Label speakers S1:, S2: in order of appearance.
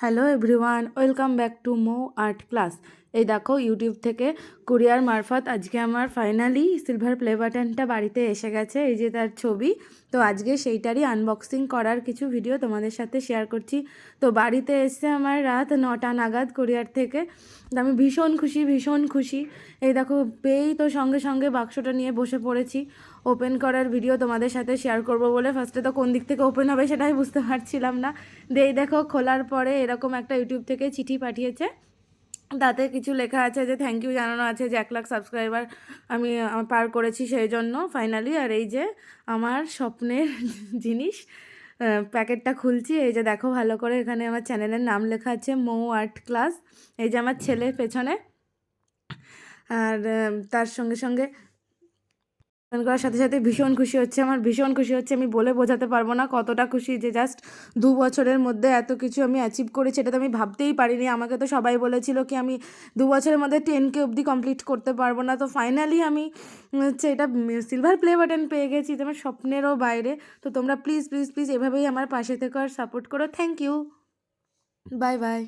S1: Hello everyone, welcome back to Mo art class. এই দেখো YouTube থেকে কুরিয়ার মারফত আজকে আমার ফাইনালি সিলভার প্লে বাটনটা বাড়িতে এসে গেছে। এই যে তার ছবি। তো আজকে সেইটারই আনবক্সিং করার কিছু ভিডিও তোমাদের সাথে শেয়ার করছি। তো বাড়িতে এসে আমার রাত 9টা নাগাদ কুরিয়ার থেকে। তো আমি ভীষণ খুশি। এই দেখো পেয়েই তো সঙ্গে সঙ্গে বাক্সটা নিয়ে বসে পড়েছি। ওপেন করার ভিডিও তোমাদের সাথে শেয়ার করব বলে ফার্স্টে তো কোন দিক থেকে ওপেন হবে সেটাই বুঝতে পারছিলাম না। এই দেখো খোলার পরে এরকম একটা ইউটিউব থেকে চিঠি পাঠিয়েছে। তাতে কিছু লেখা আছে যে থ্যাংক ইউ জানানো আছে যে 1 লাখ সাবস্ক্রাইবার আমি পার করেছি সেই জন্য ফাইনালি। আর এই যে আমার স্বপ্নের জিনিস, প্যাকেটটা খুলছি। এই যে দেখো ভালো করে, এখানে আমার চ্যানেলের নাম লেখা আছে মো আর্ট ক্লাস। এই যে আমার ছেলে পেছনে। আর তার সঙ্গে সঙ্গে ওপেন করার সাথে সাথে ভীষণ খুশি হচ্ছে, আমার ভীষণ খুশি হচ্ছে। আমি বলে বোঝাতে পারবো না কতটা খুশি যে জাস্ট 2 বছরের মধ্যে এত কিছু আমি অ্যাচিভ করেছি। এটা তো আমি ভাবতেই পারিনি। আমাকে তো সবাই বলেছিল কি আমি 2 বছরের মধ্যে 10K অবধি কমপ্লিট করতে পারবো না। তো ফাইনালি আমি হচ্ছে এটা সিলভার প্লে বাটন পেয়ে গেছি, তো আমার স্বপ্নেরও বাইরে। তো তোমরা প্লিজ প্লিজ প্লিজ এভাবেই আমার পাশে থেকো আর সাপোর্ট করো। Thank you, bye by.